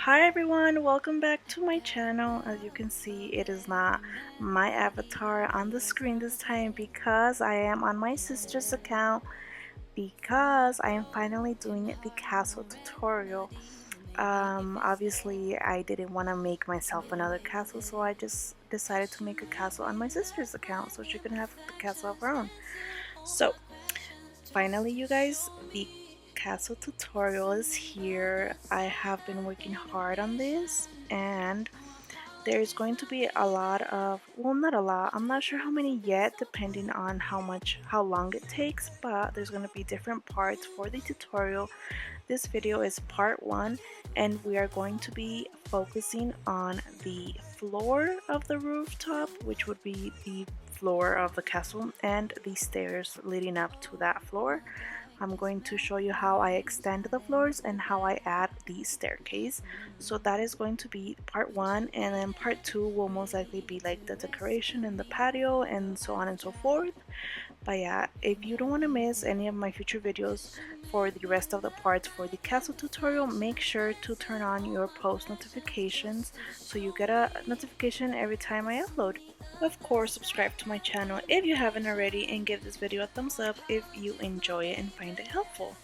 Hi everyone, welcome back to my channel. As you can see, it is not my avatar on the screen this time because I am on my sister's account because I am finally doing the castle tutorial. Obviously I didn't want to make myself another castle, so I just decided to make a castle on my sister's account so she can have the castle of her own. So finally, you guys, the castle tutorial is here. I have been working hard on this, and there's going to be a lot of, well, not a lot, I'm not sure how many yet, depending on how long it takes, but there's going to be different parts for the tutorial. This video is part 1, and we are going to be focusing on the floor of the rooftop, which would be the floor of the castle, and the stairs leading up to that floor. I'm going to show you how I extend the floors and how I add the staircase. So that is going to be part 1, and then part 2 will most likely be like the decoration and the patio and so on and so forth. But yeah, if you don't want to miss any of my future videos for the rest of the parts for the castle tutorial, make sure to turn on your post notifications so you get a notification every time I upload. Of course, subscribe to my channel if you haven't already, and give this video a thumbs up if you enjoy it and find it helpful.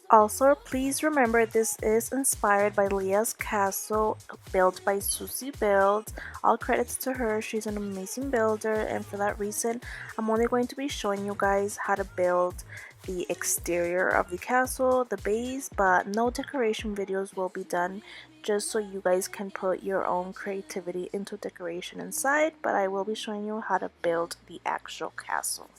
Also, please remember this is inspired by Leah's castle, built by Susie Build. All credits to her, she's an amazing builder, and for that reason I'm only going to be showing you guys how to build the exterior of the castle, the base, but no decoration videos will be done, just so you guys can put your own creativity into decoration inside, but I will be showing you how to build the actual castle.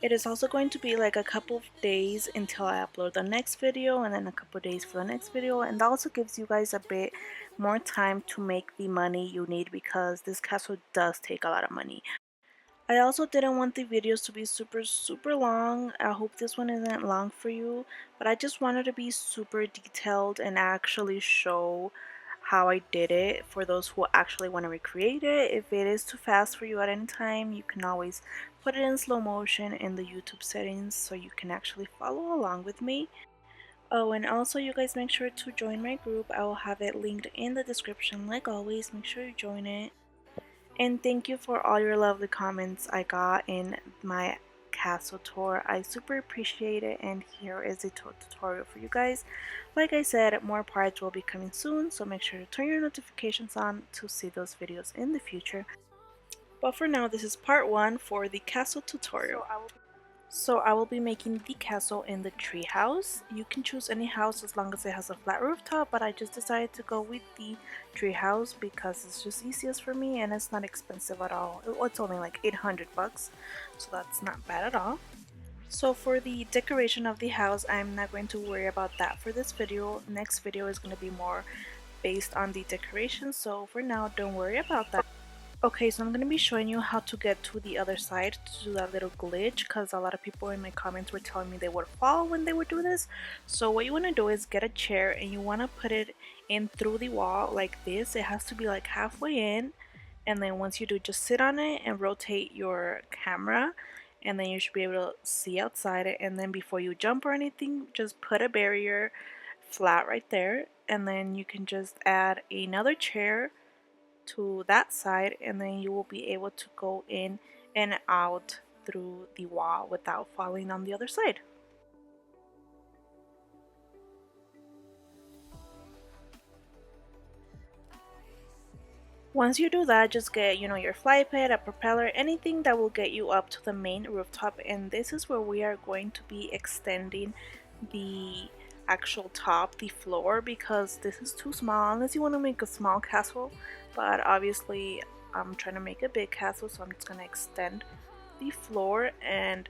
It is also going to be like a couple of days until I upload the next video, and then a couple of days for the next video, and that also gives you guys a bit more time to make the money you need, because this castle does take a lot of money. I also didn't want the videos to be super long. I hope this one isn't long for you, but I just wanted to be super detailed and actually show how I did it for those who actually want to recreate it. If it is too fast for you at any time, you can always put it in slow motion in the YouTube settings so you can actually follow along with me. Oh, and also you guys make sure to join my group. I will have it linked in the description like always. Make sure you join it. And thank you for all your lovely comments I got in my castle tour. I super appreciate it, and here is a tutorial for you guys. Like I said, more parts will be coming soon, so make sure to turn your notifications on to see those videos in the future. But for now, this is part 1 for the castle tutorial. So I will be making the castle in the tree house. You can choose any house as long as it has a flat rooftop, but I just decided to go with the tree house because it's just easiest for me and it's not expensive at all. It's only like 800 bucks, so that's not bad at all. So for the decoration of the house, I'm not going to worry about that for this video. Next video is going to be more based on the decoration, so for now don't worry about that. Okay, so I'm going to be showing you how to get to the other side to do that little glitch, because a lot of people in my comments were telling me they would fall when they would do this. So what you want to do is get a chair and you want to put it in through the wall like this. It has to be like halfway in, and then once you do, just sit on it and rotate your camera, and then you should be able to see outside it. And then before you jump or anything, just put a barrier flat right there, and then you can just add another chair to that side, and then you will be able to go in and out through the wall without falling on the other side. Once you do that, just get, your fly pad, a propeller, anything that will get you up to the main rooftop, and this is where we are going to be extending the actual top, the floor, because this is too small unless you want to make a small castle, but obviously I'm trying to make a big castle, so I'm just going to extend the floor. And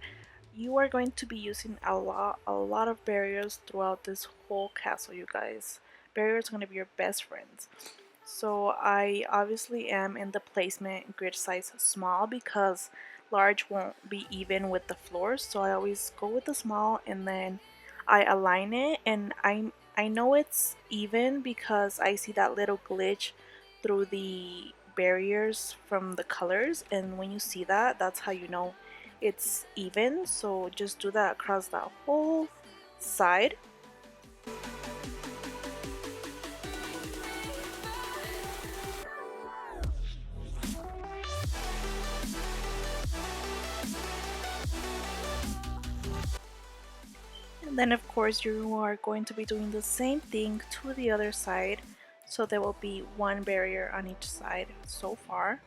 you are going to be using a lot of barriers throughout this whole castle, you guys. Barriers are going to be your best friends. So I obviously am in the placement grid size small because large won't be even with the floors, so I always go with the small, and then I align it, and I know it's even because I see that little glitch through the barriers from the colors, and when you see that, that's how you know it's even. So just do that across that whole side. Then of course you are going to be doing the same thing to the other side, so there will be one barrier on each side so far.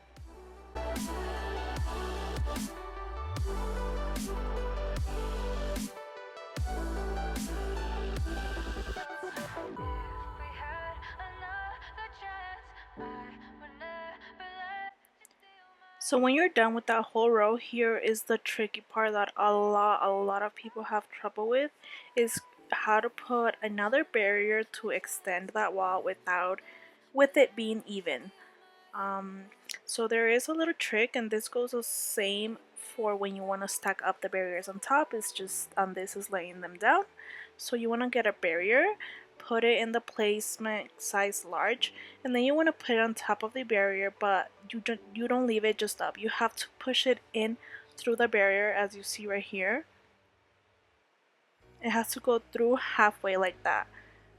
So when you're done with that whole row, here is the tricky part that a lot of people have trouble with, is how to put another barrier to extend that wall with it being even. So there is a little trick, and this goes the same for when you want to stack up the barriers on top. It's just this is laying them down. So you want to get a barrier, put it in the placement size large, and then you want to put it on top of the barrier, but you don't leave it just up. You have to push it in through the barrier, as you see right here. It has to go through halfway like that.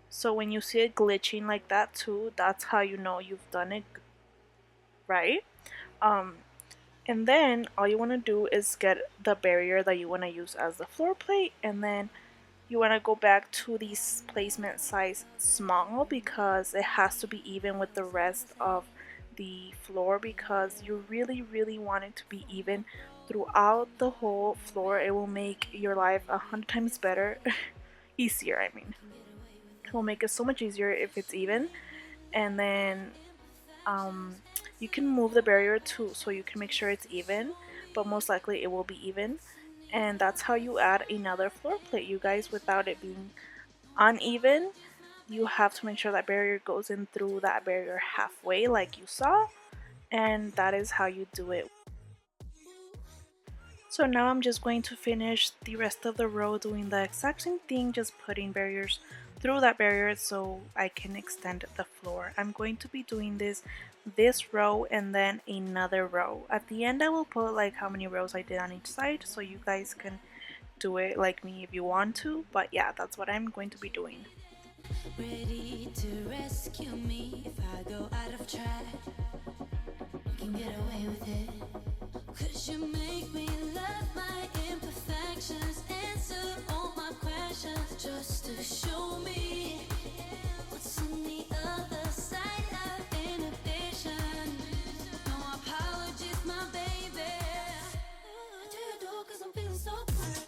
So when you see it glitching like that too, that's how you know you've done it right. And then all you want to do is get the barrier that you want to use as the floor plate, and then you want to go back to the placement size small, because it has to be even with the rest of the floor, because you really want it to be even throughout the whole floor. It will make your life 100 times better. Easier, I mean. It will make it so much easier if it's even. And then you can move the barrier too, so you can make sure it's even, but most likely it will be even. And that's how you add another floor plate, you guys, without it being uneven. You have to make sure that barrier goes in through that barrier halfway like you saw, and that is how you do it. So now I'm just going to finish the rest of the row doing the exact same thing, just putting barriers through that barrier so I can extend the floor. I'm going to be doing this row and then another row. At the end I will put like how many rows I did on each side, so you guys can do it like me if you want to, but yeah, that's what I'm going to be doing. Ready to rescue me if I go out of track. You can get away with it. 'Cause you make me love my imperfections, answer all my questions, just to show me what's on the other side of inhibition. No apologies, my baby. I do 'cause I'm feeling so good.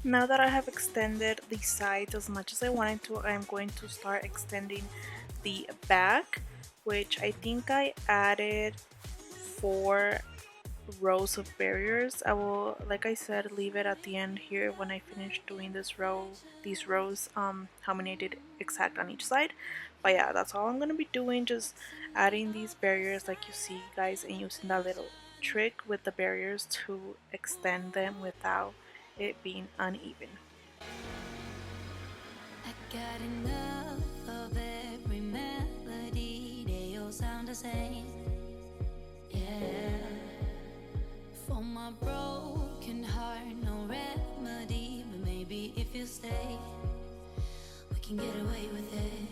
Now that I have extended the sides as much as I wanted to, I'm going to start extending the back, which I think I added 4 rows of barriers. I will, like I said, leave it at the end here when I finish doing these rows, how many I did exact on each side. But yeah, that's all I'm gonna be doing, just adding these barriers like you see, guys, and using that little trick with the barriers to extend them without it being uneven. I got enough of every melody, they all sound the same. Yeah, for my broken heart, no remedy, but maybe if you stay, we can get away with it.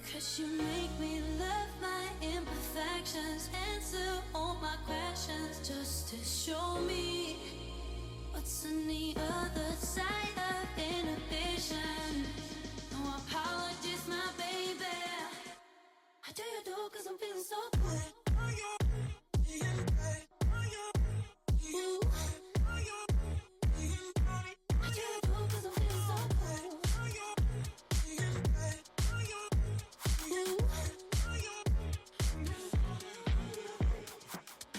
'Cause you make me love my imperfections, answer all my questions, just to show me what's on the other side of inhibition. No apologies, my baby. I do 'cause I'm feeling so good. Ooh. I do 'cause I'm feeling so good. Ooh.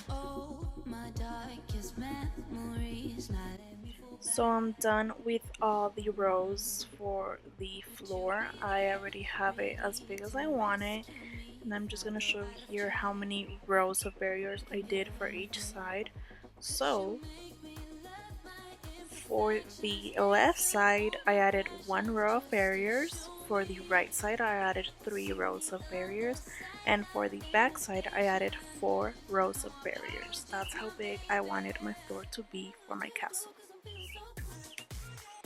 Oh, my darkest memories, not every fool. So I'm done with all the rows for the floor. I already have it as big as I want it, and I'm just gonna show you here how many rows of barriers I did for each side. So for the left side I added 1 row of barriers, for the right side I added 3 rows of barriers, and for the back side I added 4 rows of barriers. That's how big I wanted my floor to be for my castle.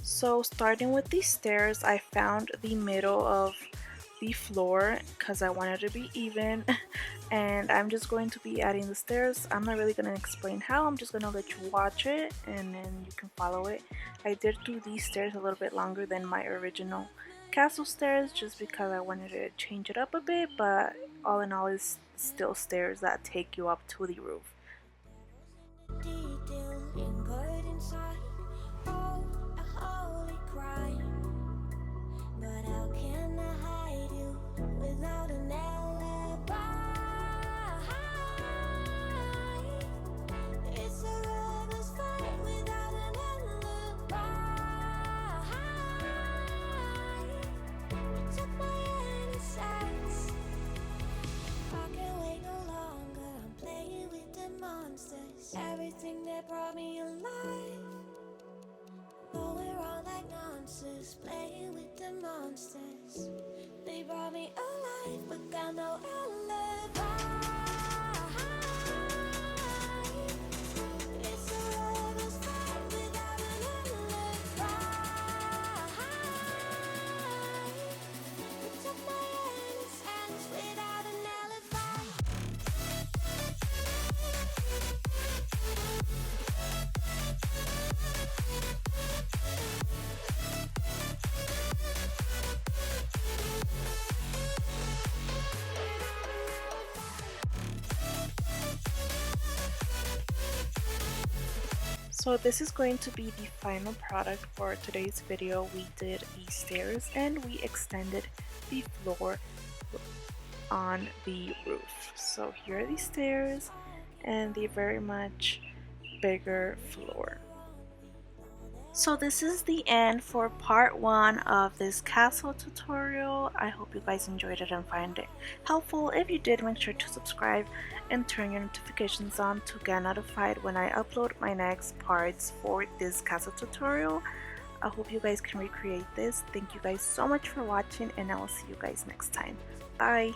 So starting with the stairs, I found the middle of the floor because I want it to be even. And I'm just going to be adding the stairs. I'm not really going to explain how, I'm just going to let you watch it and then you can follow it. I did do these stairs a little bit longer than my original castle stairs just because I wanted to change it up a bit, but all in all it's still stairs that take you up to the roof. But how can I hide you without an alibi? It's a lover's fight without an alibi. You took my innocence. I can't wait no longer. I'm playing with the monsters. Everything that brought me alive. Though we're all like monsters, playing with the monsters. They brought me alive, but got no alibi. It's a lover's fight without an alibi. You took my innocence without an alibi. So this is going to be the final product for today's video. We did the stairs and we extended the floor on the roof. So here are the stairs and the very much bigger floor. So this is the end for part 1 of this castle tutorial. I hope you guys enjoyed it and find it helpful. If you did, make sure to subscribe and turn your notifications on to get notified when I upload my next parts for this castle tutorial. I hope you guys can recreate this. Thank you guys so much for watching and I will see you guys next time. Bye!